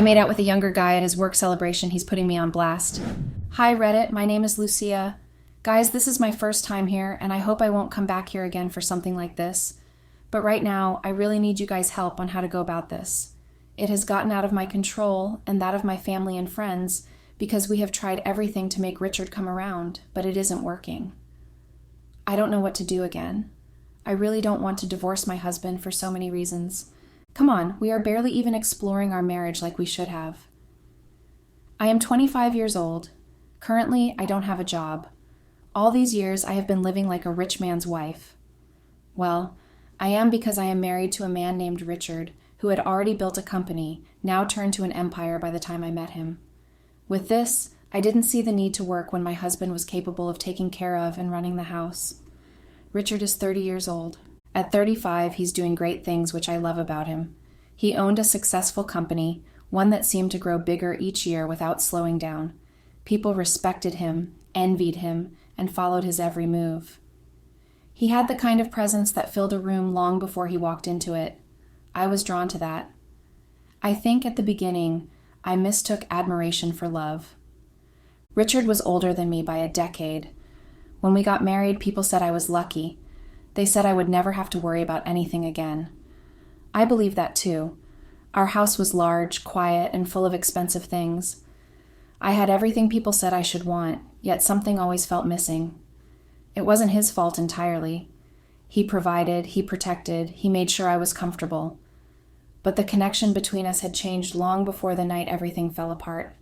I made out with a younger guy at his work celebration. He's putting me on blast. Hi, Reddit. My name is Lucia. Guys, this is my first time here, and I hope I won't come back here again for something like this. But right now, I really need you guys' help on how to go about this. It has gotten out of my control and that of my family and friends because we have tried everything to make Richard come around, but it isn't working. I don't know what to do again. I really don't want to divorce my husband for so many reasons. Come on, we are barely even exploring our marriage like we should have. I am 25 years old. Currently, I don't have a job. All these years, I have been living like a rich man's wife. Well, I am because I am married to a man named Richard, who had already built a company, now turned to an empire by the time I met him. With this, I didn't see the need to work when my husband was capable of taking care of and running the house. Richard is 30 years old. At 35, he's doing great things, which I love about him. He owned a successful company, one that seemed to grow bigger each year without slowing down. People respected him, envied him, and followed his every move. He had the kind of presence that filled a room long before he walked into it. I was drawn to that. I think at the beginning, I mistook admiration for love. Richard was older than me by a decade. When we got married, people said I was lucky. They said I would never have to worry about anything again. I believe that too. Our house was large, quiet, and full of expensive things. I had everything people said I should want, yet something always felt missing. It wasn't his fault entirely. He provided, he protected, he made sure I was comfortable. But the connection between us had changed long before the night everything fell apart.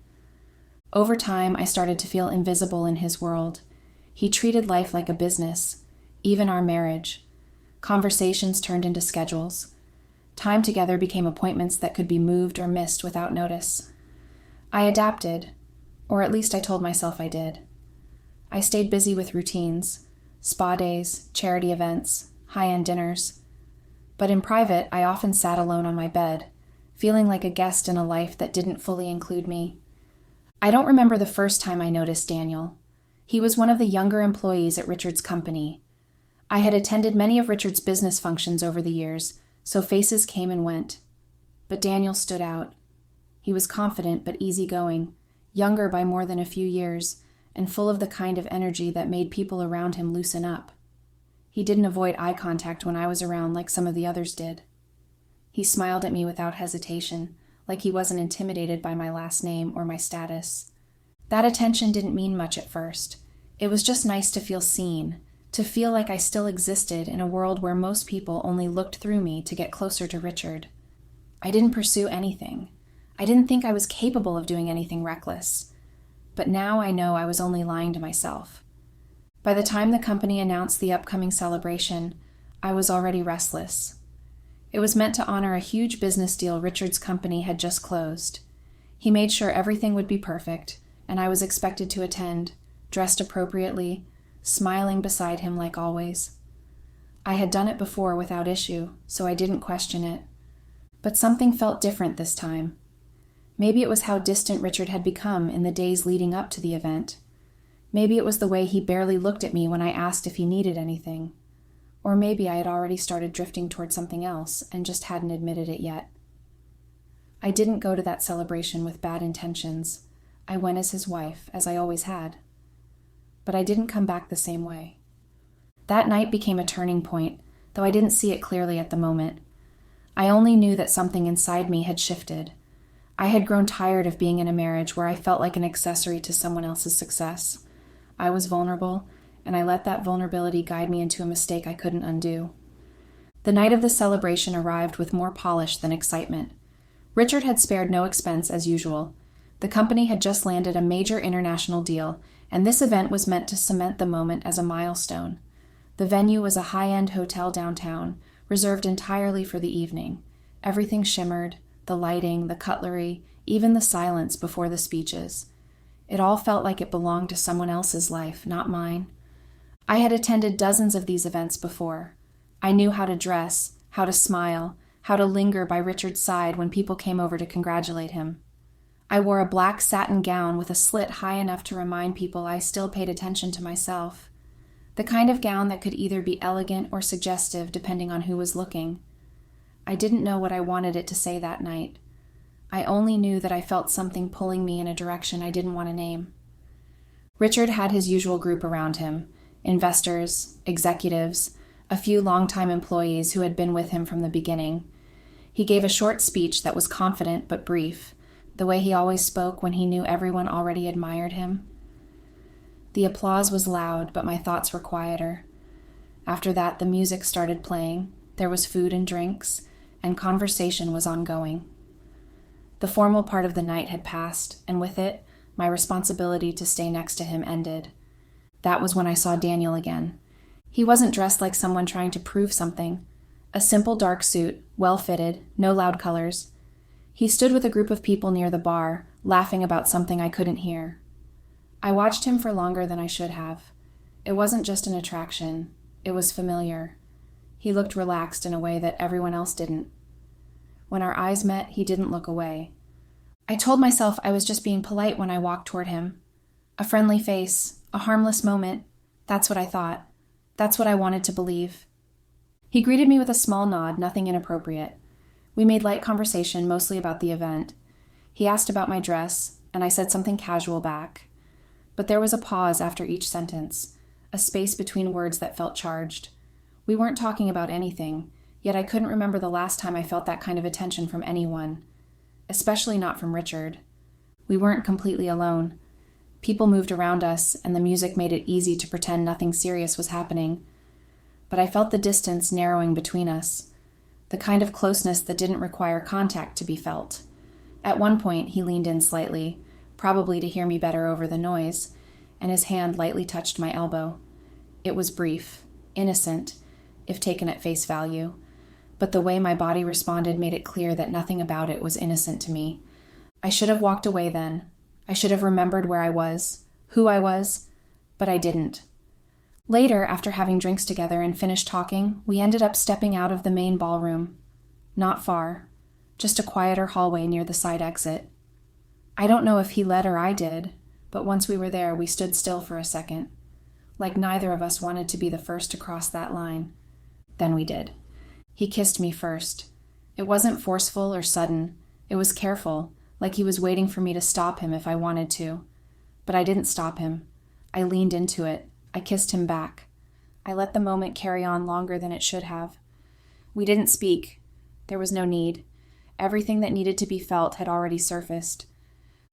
Over time, I started to feel invisible in his world. He treated life like a business, even our marriage. Conversations turned into schedules. Time together became appointments that could be moved or missed without notice. I adapted, or at least I told myself I did. I stayed busy with routines, spa days, charity events, high-end dinners. But in private, I often sat alone on my bed, feeling like a guest in a life that didn't fully include me. I don't remember the first time I noticed Daniel. He was one of the younger employees at Richard's company. I had attended many of Richard's business functions over the years, so faces came and went. But Daniel stood out. He was confident but easygoing, younger by more than a few years, and full of the kind of energy that made people around him loosen up. He didn't avoid eye contact when I was around like some of the others did. He smiled at me without hesitation, like he wasn't intimidated by my last name or my status. That attention didn't mean much at first. It was just nice to feel seen, to feel like I still existed in a world where most people only looked through me to get closer to Richard. I didn't pursue anything. I didn't think I was capable of doing anything reckless. But now I know I was only lying to myself. By the time the company announced the upcoming celebration, I was already restless. It was meant to honor a huge business deal Richard's company had just closed. He made sure everything would be perfect, and I was expected to attend, dressed appropriately, smiling beside him like always. I had done it before without issue, so I didn't question it. But something felt different this time. Maybe it was how distant Richard had become in the days leading up to the event. Maybe it was the way he barely looked at me when I asked if he needed anything. Or maybe I had already started drifting toward something else and just hadn't admitted it yet. I didn't go to that celebration with bad intentions. I went as his wife, as I always had. But I didn't come back the same way. That night became a turning point, though I didn't see it clearly at the moment. I only knew that something inside me had shifted. I had grown tired of being in a marriage where I felt like an accessory to someone else's success. I was vulnerable, and I let that vulnerability guide me into a mistake I couldn't undo. The night of the celebration arrived with more polish than excitement. Richard had spared no expense as usual. The company had just landed a major international deal, and this event was meant to cement the moment as a milestone. The venue was a high-end hotel downtown, reserved entirely for the evening. Everything shimmered, the lighting, the cutlery, even the silence before the speeches. It all felt like it belonged to someone else's life, not mine. I had attended dozens of these events before. I knew how to dress, how to smile, how to linger by Richard's side when people came over to congratulate him. I wore a black satin gown with a slit high enough to remind people I still paid attention to myself. The kind of gown that could either be elegant or suggestive depending on who was looking. I didn't know what I wanted it to say that night. I only knew that I felt something pulling me in a direction I didn't want to name. Richard had his usual group around him: investors, executives, a few longtime employees who had been with him from the beginning. He gave a short speech that was confident but brief, the way he always spoke when he knew everyone already admired him. The applause was loud, but my thoughts were quieter. After that, the music started playing, there was food and drinks, and conversation was ongoing. The formal part of the night had passed, and with it, my responsibility to stay next to him ended. That was when I saw Daniel again. He wasn't dressed like someone trying to prove something. A simple dark suit, well-fitted, no loud colors. He stood with a group of people near the bar, laughing about something I couldn't hear. I watched him for longer than I should have. It wasn't just an attraction, it was familiar. He looked relaxed in a way that everyone else didn't. When our eyes met, he didn't look away. I told myself I was just being polite when I walked toward him. A friendly face, a harmless moment. That's what I thought. That's what I wanted to believe. He greeted me with a small nod, nothing inappropriate. We made light conversation, mostly about the event. He asked about my dress, and I said something casual back. But there was a pause after each sentence, a space between words that felt charged. We weren't talking about anything, yet I couldn't remember the last time I felt that kind of attention from anyone, especially not from Richard. We weren't completely alone. People moved around us, and the music made it easy to pretend nothing serious was happening. But I felt the distance narrowing between us, the kind of closeness that didn't require contact to be felt. At one point, he leaned in slightly, probably to hear me better over the noise, and his hand lightly touched my elbow. It was brief, innocent, if taken at face value, but the way my body responded made it clear that nothing about it was innocent to me. I should have walked away then. I should have remembered where I was, who I was, but I didn't. Later, after having drinks together and finished talking, we ended up stepping out of the main ballroom. Not far, just a quieter hallway near the side exit. I don't know if he led or I did, but once we were there, we stood still for a second, like neither of us wanted to be the first to cross that line. Then we did. He kissed me first. It wasn't forceful or sudden. It was careful, like he was waiting for me to stop him if I wanted to. But I didn't stop him. I leaned into it. I kissed him back. I let the moment carry on longer than it should have. We didn't speak. There was no need. Everything that needed to be felt had already surfaced.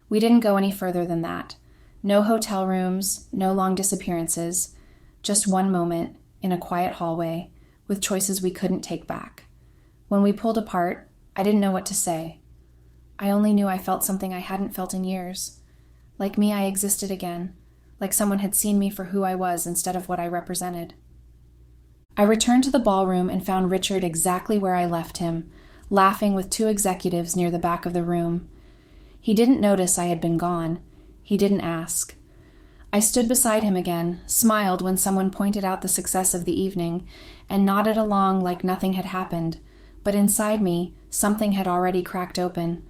We didn't go any further than that. No hotel rooms, no long disappearances. Just one moment, in a quiet hallway, with choices we couldn't take back. When we pulled apart, I didn't know what to say. I only knew I felt something I hadn't felt in years. Like me, I existed again. Like someone had seen me for who I was instead of what I represented. I returned to the ballroom and found Richard exactly where I left him, laughing with two executives near the back of the room. He didn't notice I had been gone. He didn't ask. I stood beside him again, smiled when someone pointed out the success of the evening, and nodded along like nothing had happened, but inside me, something had already cracked open.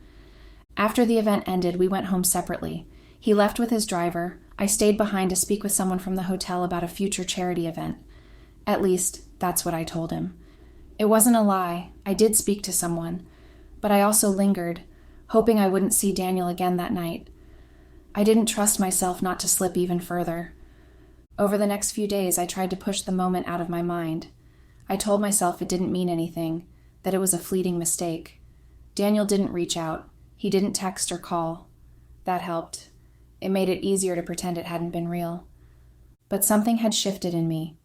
After the event ended, we went home separately. He left with his driver. I stayed behind to speak with someone from the hotel about a future charity event. At least, that's what I told him. It wasn't a lie. I did speak to someone. But I also lingered, hoping I wouldn't see Daniel again that night. I didn't trust myself not to slip even further. Over the next few days, I tried to push the moment out of my mind. I told myself it didn't mean anything, that it was a fleeting mistake. Daniel didn't reach out. He didn't text or call. That helped. It made it easier to pretend it hadn't been real. But something had shifted in me.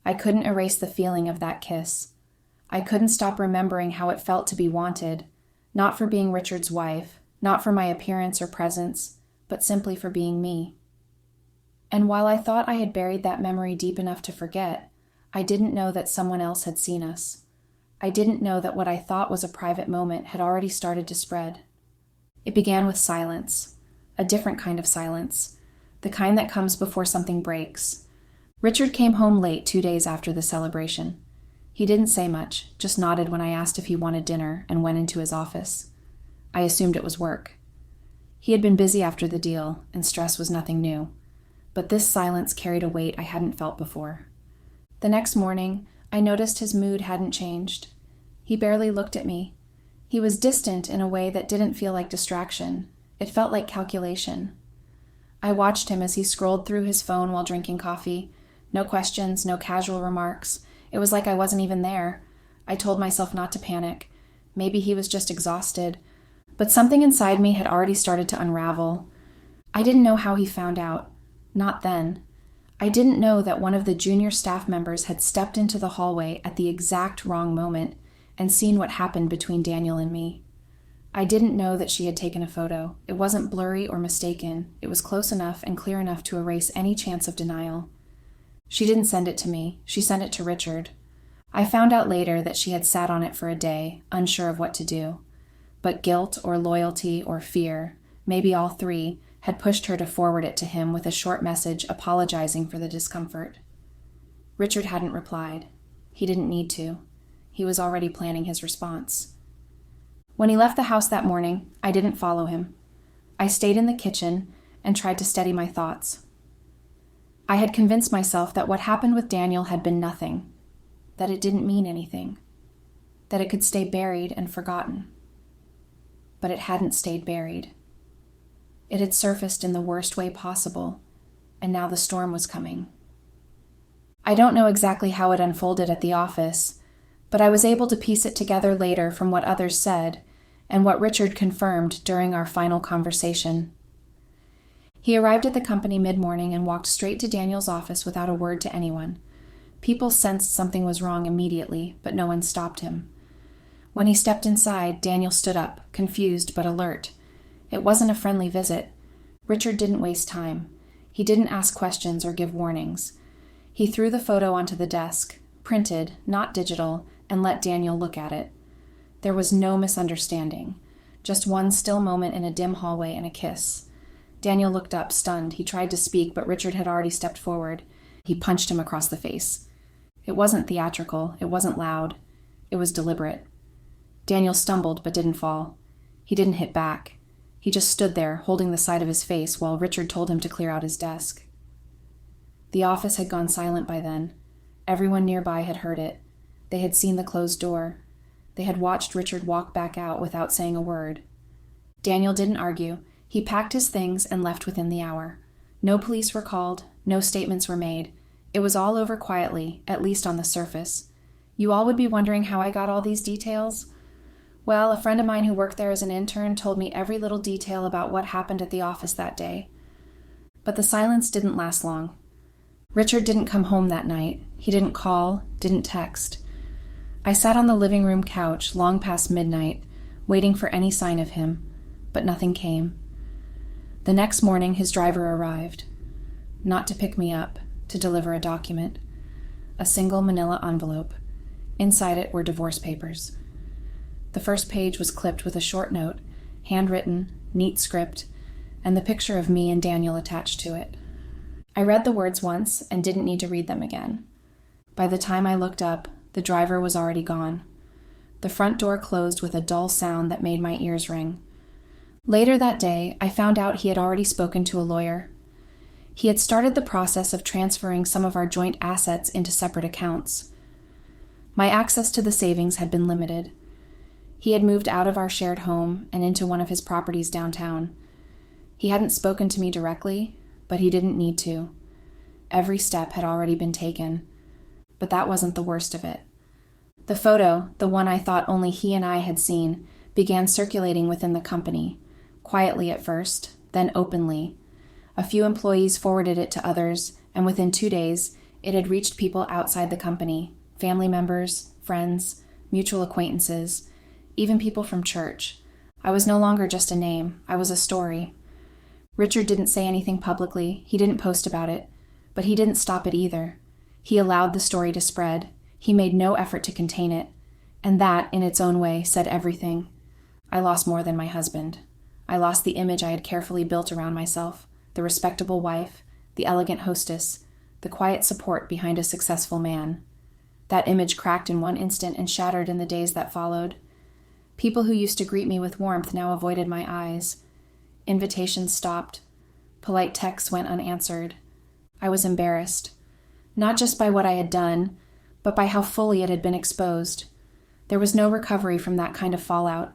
I couldn't erase the feeling of that kiss. I couldn't stop remembering how it felt to be wanted, not for being Richard's wife, not for my appearance or presence, but simply for being me. And while I thought I had buried that memory deep enough to forget, I didn't know that someone else had seen us. I didn't know that what I thought was a private moment had already started to spread. It began with silence, a different kind of silence, the kind that comes before something breaks. Richard came home late 2 days after the celebration. He didn't say much, just nodded when I asked if he wanted dinner and went into his office. I assumed it was work. He had been busy after the deal, and stress was nothing new. But this silence carried a weight I hadn't felt before. The next morning, I noticed his mood hadn't changed. He barely looked at me. He was distant in a way that didn't feel like distraction. It felt like calculation. I watched him as he scrolled through his phone while drinking coffee. No questions, no casual remarks. It was like I wasn't even there. I told myself not to panic. Maybe he was just exhausted. But something inside me had already started to unravel. I didn't know how he found out. Not then. I didn't know that one of the junior staff members had stepped into the hallway at the exact wrong moment and seen what happened between Daniel and me. I didn't know that she had taken a photo. It wasn't blurry or mistaken. It was close enough and clear enough to erase any chance of denial. She didn't send it to me. She sent it to Richard. I found out later that she had sat on it for a day, unsure of what to do. But guilt or loyalty or fear, maybe all three, had pushed her to forward it to him with a short message apologizing for the discomfort. Richard hadn't replied. He didn't need to. He was already planning his response. When he left the house that morning, I didn't follow him. I stayed in the kitchen and tried to steady my thoughts. I had convinced myself that what happened with Daniel had been nothing, that it didn't mean anything, that it could stay buried and forgotten. But it hadn't stayed buried. It had surfaced in the worst way possible, and now the storm was coming. I don't know exactly how it unfolded at the office, but I was able to piece it together later from what others said and what Richard confirmed during our final conversation. He arrived at the company mid-morning and walked straight to Daniel's office without a word to anyone. People sensed something was wrong immediately, but no one stopped him. When he stepped inside, Daniel stood up, confused but alert. It wasn't a friendly visit. Richard didn't waste time. He didn't ask questions or give warnings. He threw the photo onto the desk, printed, not digital, and let Daniel look at it. There was no misunderstanding. Just one still moment in a dim hallway and a kiss. Daniel looked up, stunned. He tried to speak, but Richard had already stepped forward. He punched him across the face. It wasn't theatrical. It wasn't loud. It was deliberate. Daniel stumbled but didn't fall. He didn't hit back. He just stood there, holding the side of his face, while Richard told him to clear out his desk. The office had gone silent by then. Everyone nearby had heard it. They had seen the closed door. They had watched Richard walk back out without saying a word. Daniel didn't argue. He packed his things and left within the hour. No police were called. No statements were made. It was all over quietly, at least on the surface. You all would be wondering how I got all these details? Well, a friend of mine who worked there as an intern told me every little detail about what happened at the office that day. But the silence didn't last long. Richard didn't come home that night. He didn't call, didn't text. I sat on the living room couch long past midnight, waiting for any sign of him, but nothing came. The next morning, his driver arrived. Not to pick me up, to deliver a document. A single manila envelope. Inside it were divorce papers. The first page was clipped with a short note, handwritten, neat script, and the picture of me and Daniel attached to it. I read the words once and didn't need to read them again. By the time I looked up, the driver was already gone. The front door closed with a dull sound that made my ears ring. Later that day, I found out he had already spoken to a lawyer. He had started the process of transferring some of our joint assets into separate accounts. My access to the savings had been limited. He had moved out of our shared home and into one of his properties downtown. He hadn't spoken to me directly, but he didn't need to. Every step had already been taken. But that wasn't the worst of it. The photo, the one I thought only he and I had seen, began circulating within the company, quietly at first, then openly. A few employees forwarded it to others, and within 2 days, it had reached people outside the company, family members, friends, mutual acquaintances, even people from church. I was no longer just a name. I was a story. Richard didn't say anything publicly. He didn't post about it. But he didn't stop it either. He allowed the story to spread. He made no effort to contain it. And that, in its own way, said everything. I lost more than my husband. I lost the image I had carefully built around myself, the respectable wife, the elegant hostess, the quiet support behind a successful man. That image cracked in one instant and shattered in the days that followed. People who used to greet me with warmth now avoided my eyes. Invitations stopped. Polite texts went unanswered. I was embarrassed, not just by what I had done, but by how fully it had been exposed. There was no recovery from that kind of fallout.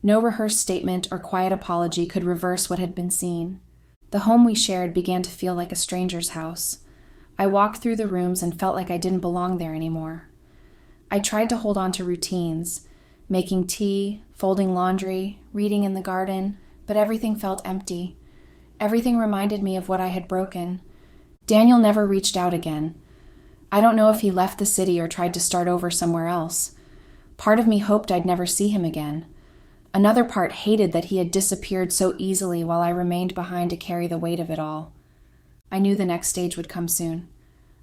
No rehearsed statement or quiet apology could reverse what had been seen. The home we shared began to feel like a stranger's house. I walked through the rooms and felt like I didn't belong there anymore. I tried to hold on to routines, making tea, folding laundry, reading in the garden, but everything felt empty. Everything reminded me of what I had broken. Daniel never reached out again. I don't know if he left the city or tried to start over somewhere else. Part of me hoped I'd never see him again. Another part hated that he had disappeared so easily while I remained behind to carry the weight of it all. I knew the next stage would come soon.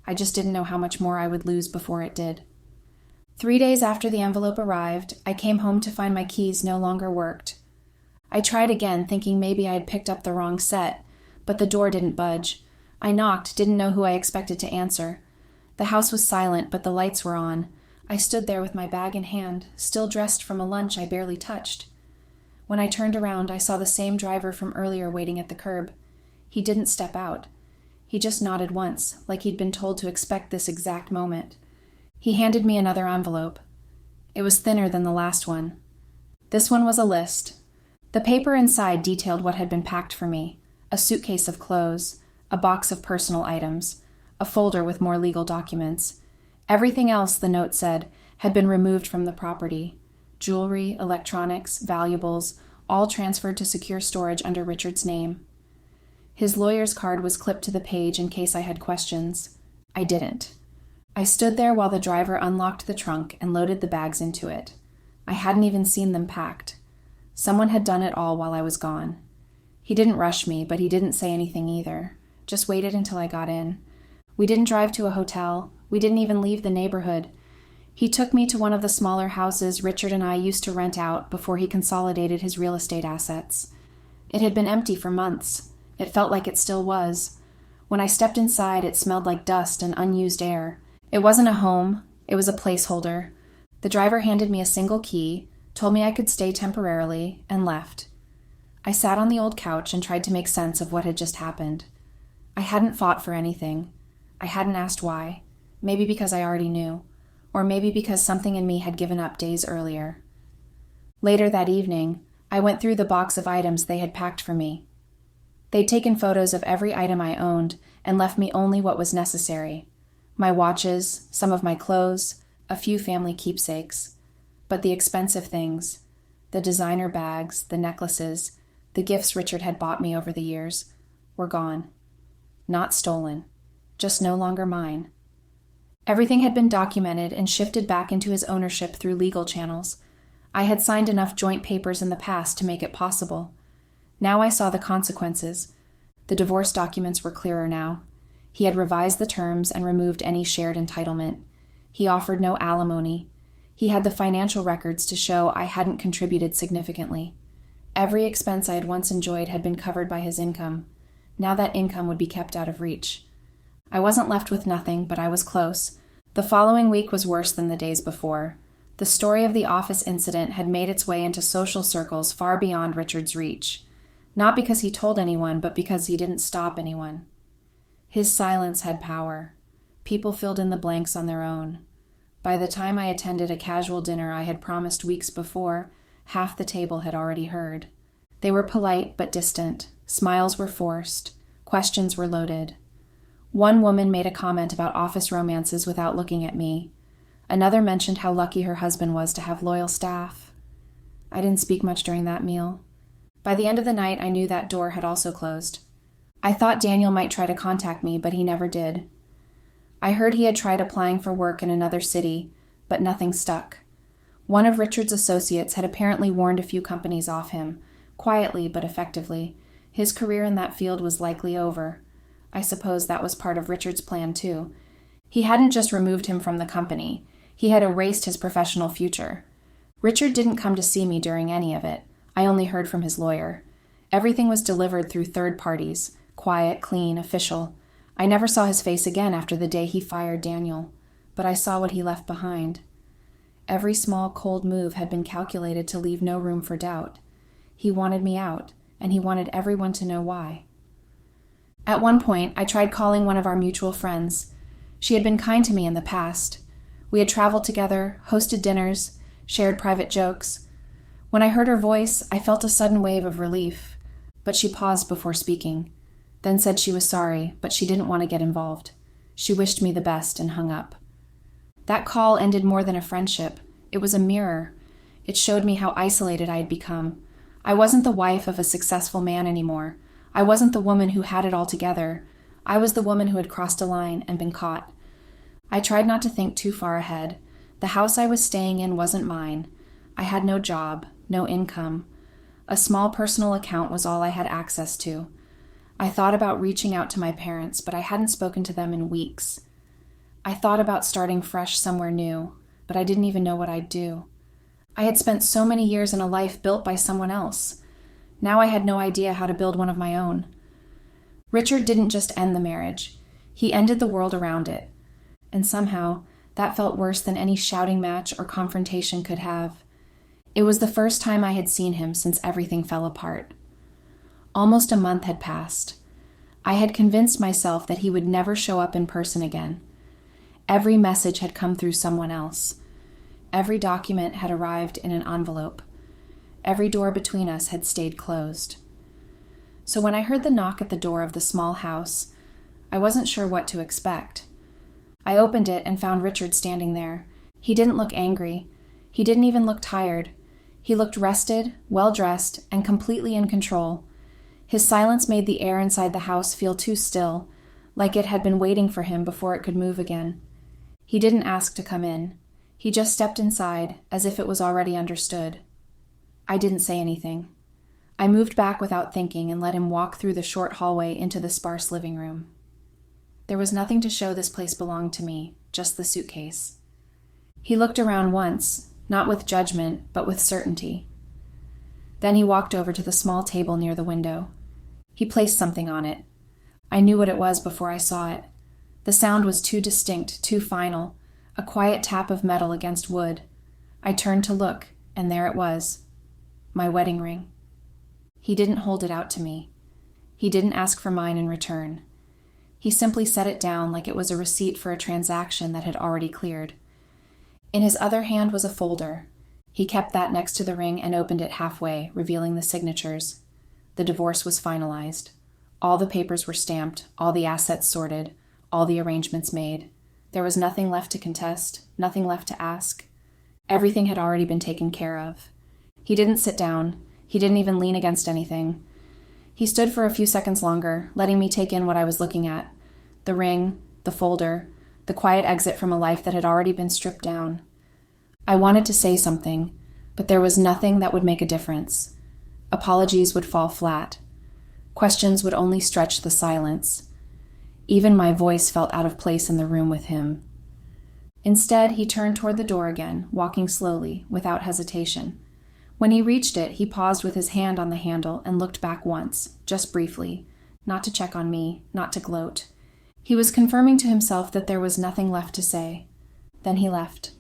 I just didn't know how much more I would lose before it did. 3 days after the envelope arrived, I came home to find my keys no longer worked. I tried again, thinking maybe I had picked up the wrong set, but the door didn't budge. I knocked, didn't know who I expected to answer. The house was silent, but the lights were on. I stood there with my bag in hand, still dressed from a lunch I barely touched. When I turned around, I saw the same driver from earlier waiting at the curb. He didn't step out. He just nodded once, like he'd been told to expect this exact moment. He handed me another envelope. It was thinner than the last one. This one was a list. The paper inside detailed what had been packed for me: a suitcase of clothes, a box of personal items, a folder with more legal documents. Everything else, the note said, had been removed from the property. Jewelry, electronics, valuables, all transferred to secure storage under Richard's name. His lawyer's card was clipped to the page in case I had questions. I didn't. I stood there while the driver unlocked the trunk and loaded the bags into it. I hadn't even seen them packed. Someone had done it all while I was gone. He didn't rush me, but he didn't say anything either. Just waited until I got in. We didn't drive to a hotel. We didn't even leave the neighborhood. He took me to one of the smaller houses Richard and I used to rent out before he consolidated his real estate assets. It had been empty for months. It felt like it still was. When I stepped inside, it smelled like dust and unused air. It wasn't a home. It was a placeholder. The driver handed me a single key, told me I could stay temporarily, and left. I sat on the old couch and tried to make sense of what had just happened. I hadn't fought for anything. I hadn't asked why. Maybe because I already knew. Or maybe because something in me had given up days earlier. Later that evening, I went through the box of items they had packed for me. They'd taken photos of every item I owned and left me only what was necessary: my watches, some of my clothes, a few family keepsakes. But the expensive things, the designer bags, the necklaces, the gifts Richard had bought me over the years, were gone. Not stolen, just no longer mine. Everything had been documented and shifted back into his ownership through legal channels. I had signed enough joint papers in the past to make it possible. Now I saw the consequences. The divorce documents were clearer now. He had revised the terms and removed any shared entitlement. He offered no alimony. He had the financial records to show I hadn't contributed significantly. Every expense I had once enjoyed had been covered by his income. Now that income would be kept out of reach. I wasn't left with nothing, but I was close. The following week was worse than the days before. The story of the office incident had made its way into social circles far beyond Richard's reach. Not because he told anyone, but because he didn't stop anyone. His silence had power. People filled in the blanks on their own. By the time I attended a casual dinner I had promised weeks before, half the table had already heard. They were polite but distant. Smiles were forced. Questions were loaded. One woman made a comment about office romances without looking at me. Another mentioned how lucky her husband was to have loyal staff. I didn't speak much during that meal. By the end of the night, I knew that door had also closed. I thought Daniel might try to contact me, but he never did. I heard he had tried applying for work in another city, but nothing stuck. One of Richard's associates had apparently warned a few companies off him, quietly but effectively. His career in that field was likely over. I suppose that was part of Richard's plan, too. He hadn't just removed him from the company. He had erased his professional future. Richard didn't come to see me during any of it. I only heard from his lawyer. Everything was delivered through third parties, quiet, clean, official. I never saw his face again after the day he fired Daniel, but I saw what he left behind. Every small, cold move had been calculated to leave no room for doubt. He wanted me out, and he wanted everyone to know why. At one point, I tried calling one of our mutual friends. She had been kind to me in the past. We had traveled together, hosted dinners, shared private jokes. When I heard her voice, I felt a sudden wave of relief, but she paused before speaking, then said she was sorry, but she didn't want to get involved. She wished me the best and hung up. That call ended more than a friendship. It was a mirror. It showed me how isolated I had become. I wasn't the wife of a successful man anymore. I wasn't the woman who had it all together. I was the woman who had crossed a line and been caught. I tried not to think too far ahead. The house I was staying in wasn't mine. I had no job, no income. A small personal account was all I had access to. I thought about reaching out to my parents, but I hadn't spoken to them in weeks. I thought about starting fresh somewhere new, but I didn't even know what I'd do. I had spent so many years in a life built by someone else. Now I had no idea how to build one of my own. Richard didn't just end the marriage. He ended the world around it. And somehow, that felt worse than any shouting match or confrontation could have. It was the first time I had seen him since everything fell apart. Almost a month had passed. I had convinced myself that he would never show up in person again. Every message had come through someone else. Every document had arrived in an envelope. Every door between us had stayed closed. So when I heard the knock at the door of the small house, I wasn't sure what to expect. I opened it and found Richard standing there. He didn't look angry. He didn't even look tired. He looked rested, well-dressed, and completely in control. His silence made the air inside the house feel too still, like it had been waiting for him before it could move again. He didn't ask to come in. He just stepped inside, as if it was already understood. I didn't say anything. I moved back without thinking and let him walk through the short hallway into the sparse living room. There was nothing to show this place belonged to me, just the suitcase. He looked around once, not with judgment, but with certainty. Then he walked over to the small table near the window. He placed something on it. I knew what it was before I saw it. The sound was too distinct, too final, a quiet tap of metal against wood. I turned to look, and there it was, my wedding ring. He didn't hold it out to me. He didn't ask for mine in return. He simply set it down like it was a receipt for a transaction that had already cleared. In his other hand was a folder. He kept that next to the ring and opened it halfway, revealing the signatures. The divorce was finalized. All the papers were stamped, all the assets sorted, all the arrangements made. There was nothing left to contest, nothing left to ask. Everything had already been taken care of. He didn't sit down. He didn't even lean against anything. He stood for a few seconds longer, letting me take in what I was looking at. The ring, the folder, the quiet exit from a life that had already been stripped down. I wanted to say something, but there was nothing that would make a difference. Apologies would fall flat. Questions would only stretch the silence. Even my voice felt out of place in the room with him. Instead, he turned toward the door again, walking slowly, without hesitation. When he reached it, he paused with his hand on the handle and looked back once, just briefly, not to check on me, not to gloat. He was confirming to himself that there was nothing left to say. Then he left.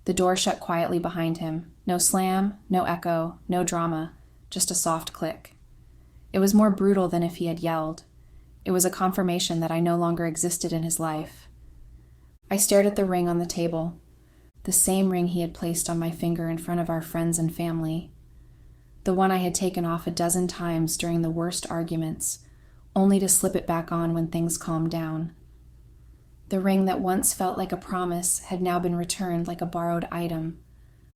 The door shut quietly behind him. No slam, no echo, no drama, just a soft click. It was more brutal than if he had yelled. It was a confirmation that I no longer existed in his life. I stared at the ring on the table, the same ring he had placed on my finger in front of our friends and family, the one I had taken off a dozen times during the worst arguments, only to slip it back on when things calmed down. The ring that once felt like a promise had now been returned like a borrowed item.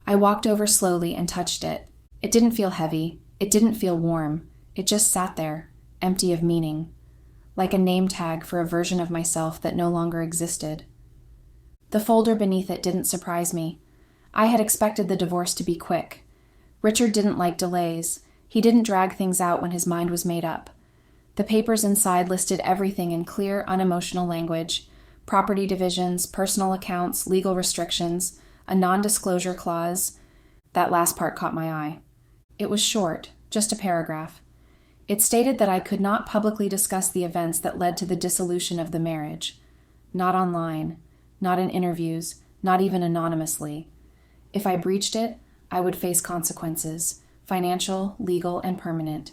I walked over slowly and touched it. It didn't feel heavy. It didn't feel warm. It just sat there, empty of meaning, like a name tag for a version of myself that no longer existed. The folder beneath it didn't surprise me. I had expected the divorce to be quick. Richard didn't like delays. He didn't drag things out when his mind was made up. The papers inside listed everything in clear, unemotional language: property divisions, personal accounts, legal restrictions, a non-disclosure clause. That last part caught my eye. It was short, just a paragraph. It stated that I could not publicly discuss the events that led to the dissolution of the marriage. Not online, not in interviews, not even anonymously. If I breached it, I would face consequences, financial, legal, and permanent.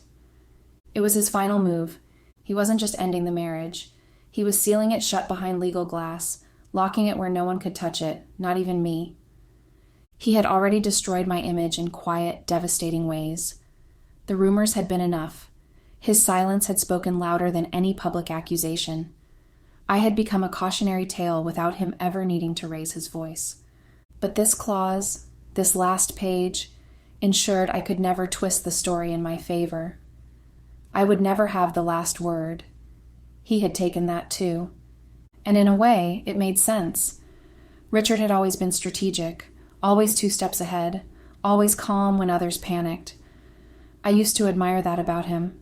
It was his final move. He wasn't just ending the marriage. He was sealing it shut behind legal glass, locking it where no one could touch it, not even me. He had already destroyed my image in quiet, devastating ways. The rumors had been enough. His silence had spoken louder than any public accusation. I had become a cautionary tale without him ever needing to raise his voice. But this clause, this last page, ensured I could never twist the story in my favor. I would never have the last word. He had taken that too. And in a way, it made sense. Richard had always been strategic, always 2 steps ahead, always calm when others panicked. I used to admire that about him.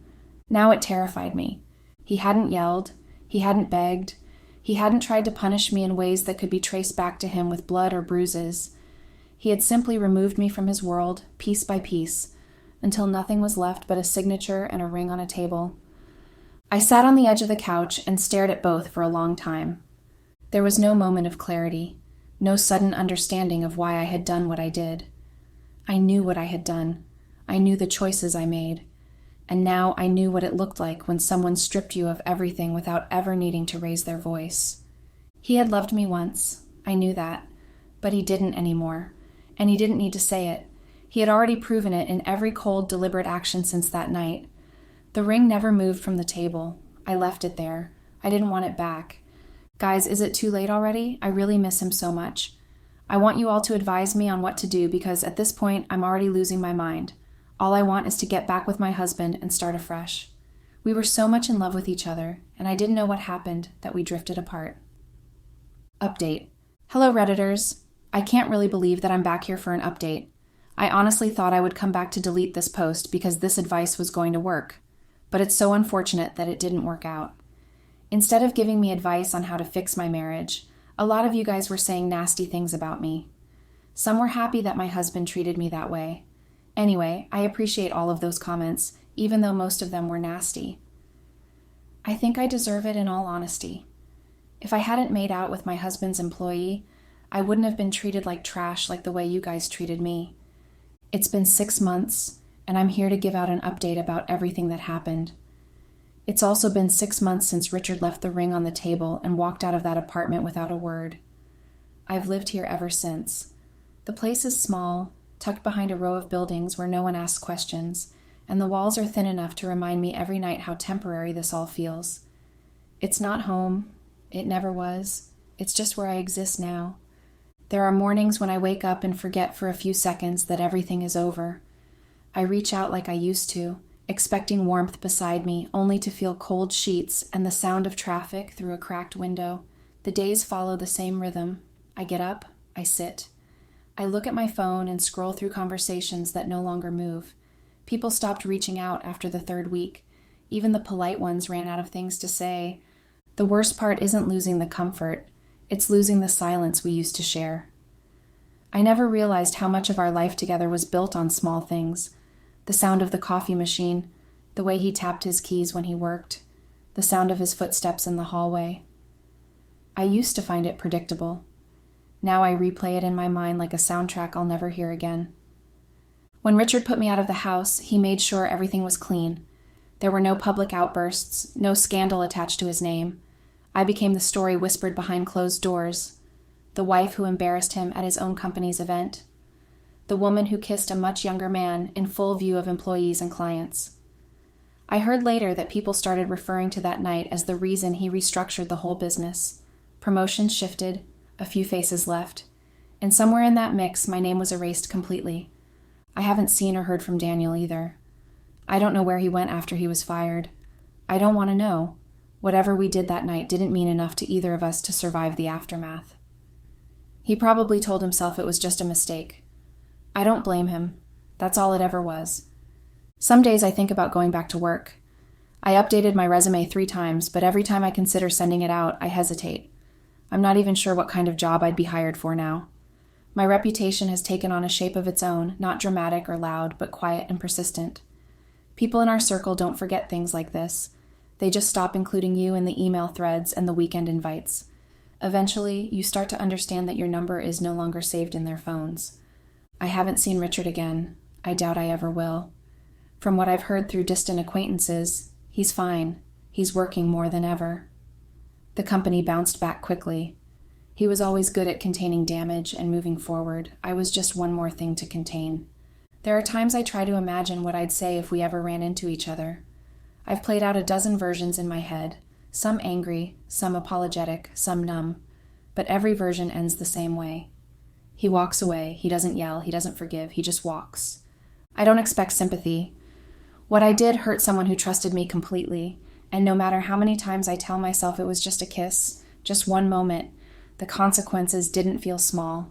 Now it terrified me. He hadn't yelled. He hadn't begged. He hadn't tried to punish me in ways that could be traced back to him with blood or bruises. He had simply removed me from his world, piece by piece, until nothing was left but a signature and a ring on a table. I sat on the edge of the couch and stared at both for a long time. There was no moment of clarity, no sudden understanding of why I had done what I did. I knew what I had done. I knew the choices I made. And now I knew what it looked like when someone stripped you of everything without ever needing to raise their voice. He had loved me once. I knew that. But he didn't anymore. And he didn't need to say it. He had already proven it in every cold, deliberate action since that night. The ring never moved from the table. I left it there. I didn't want it back. Guys, is it too late already? I really miss him so much. I want you all to advise me on what to do because at this point, I'm already losing my mind. All I want is to get back with my husband and start afresh. We were so much in love with each other, and I didn't know what happened that we drifted apart. Update. Hello, Redditors. I can't really believe that I'm back here for an update. I honestly thought I would come back to delete this post because this advice was going to work, but it's so unfortunate that it didn't work out. Instead of giving me advice on how to fix my marriage, a lot of you guys were saying nasty things about me. Some were happy that my husband treated me that way. Anyway, I appreciate all of those comments, even though most of them were nasty. I think I deserve it in all honesty. If I hadn't made out with my husband's employee, I wouldn't have been treated like trash like the way you guys treated me. It's been 6 months, and I'm here to give out an update about everything that happened. It's also been 6 months since Richard left the ring on the table and walked out of that apartment without a word. I've lived here ever since. The place is small, tucked behind a row of buildings where no one asks questions, and the walls are thin enough to remind me every night how temporary this all feels. It's not home. It never was. It's just where I exist now. There are mornings when I wake up and forget for a few seconds that everything is over. I reach out like I used to, expecting warmth beside me, only to feel cold sheets and the sound of traffic through a cracked window. The days follow the same rhythm. I get up, I sit. I look at my phone and scroll through conversations that no longer move. People stopped reaching out after the 3rd week. Even the polite ones ran out of things to say. The worst part isn't losing the comfort. It's losing the silence we used to share. I never realized how much of our life together was built on small things. The sound of the coffee machine, the way he tapped his keys when he worked, the sound of his footsteps in the hallway. I used to find it predictable. Now I replay it in my mind like a soundtrack I'll never hear again. When Richard put me out of the house, he made sure everything was clean. There were no public outbursts, no scandal attached to his name. I became the story whispered behind closed doors, the wife who embarrassed him at his own company's event, the woman who kissed a much younger man in full view of employees and clients. I heard later that people started referring to that night as the reason he restructured the whole business. Promotions shifted, a few faces left, and somewhere in that mix, my name was erased completely. I haven't seen or heard from Daniel either. I don't know where he went after he was fired. I don't want to know. Whatever we did that night didn't mean enough to either of us to survive the aftermath. He probably told himself it was just a mistake. I don't blame him. That's all it ever was. Some days I think about going back to work. I updated my resume 3 times, but every time I consider sending it out, I hesitate. I'm not even sure what kind of job I'd be hired for now. My reputation has taken on a shape of its own, not dramatic or loud, but quiet and persistent. People in our circle don't forget things like this. They just stop including you in the email threads and the weekend invites. Eventually, you start to understand that your number is no longer saved in their phones. I haven't seen Richard again. I doubt I ever will. From what I've heard through distant acquaintances, he's fine. He's working more than ever. The company bounced back quickly. He was always good at containing damage and moving forward. I was just one more thing to contain. There are times I try to imagine what I'd say if we ever ran into each other. I've played out a dozen versions in my head, some angry, some apologetic, some numb, but every version ends the same way. He walks away, he doesn't yell, he doesn't forgive, he just walks. I don't expect sympathy. What I did hurt someone who trusted me completely, and no matter how many times I tell myself it was just a kiss, just one moment, the consequences didn't feel small.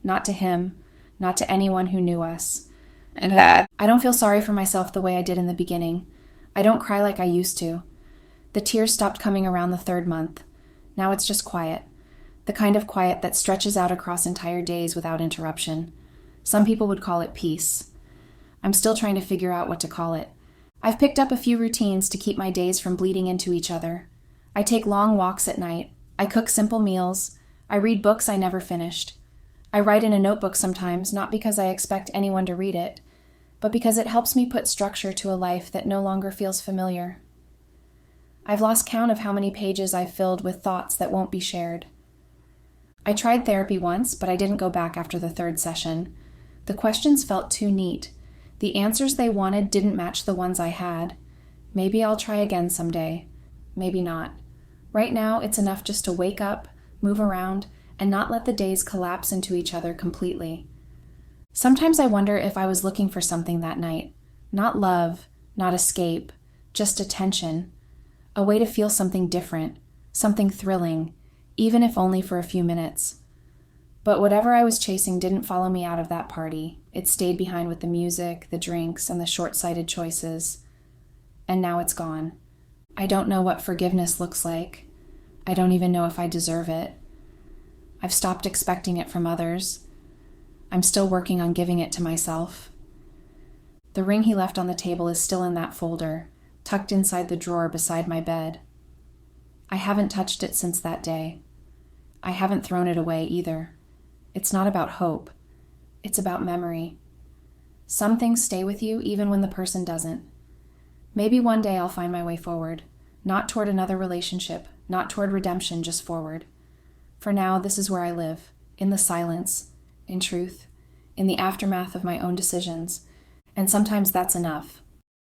Not to him, not to anyone who knew us. And I don't feel sorry for myself the way I did in the beginning. I don't cry like I used to. The tears stopped coming around the 3rd month. Now it's just quiet. The kind of quiet that stretches out across entire days without interruption. Some people would call it peace. I'm still trying to figure out what to call it. I've picked up a few routines to keep my days from bleeding into each other. I take long walks at night. I cook simple meals. I read books I never finished. I write in a notebook sometimes, not because I expect anyone to read it, but because it helps me put structure to a life that no longer feels familiar. I've lost count of how many pages I've filled with thoughts that won't be shared. I tried therapy once, but I didn't go back after the 3rd session. The questions felt too neat. The answers they wanted didn't match the ones I had. Maybe I'll try again someday. Maybe not. Right now, it's enough just to wake up, move around, and not let the days collapse into each other completely. Sometimes I wonder if I was looking for something that night. Not love, not escape, just attention. A way to feel something different, something thrilling, even if only for a few minutes. But whatever I was chasing didn't follow me out of that party. It stayed behind with the music, the drinks, and the short-sighted choices. And now it's gone. I don't know what forgiveness looks like. I don't even know if I deserve it. I've stopped expecting it from others. I'm still working on giving it to myself. The ring he left on the table is still in that folder, tucked inside the drawer beside my bed. I haven't touched it since that day. I haven't thrown it away either. It's not about hope. It's about memory. Some things stay with you even when the person doesn't. Maybe one day I'll find my way forward, not toward another relationship, not toward redemption, just forward. For now, this is where I live, in the silence, in truth, in the aftermath of my own decisions, and sometimes that's enough.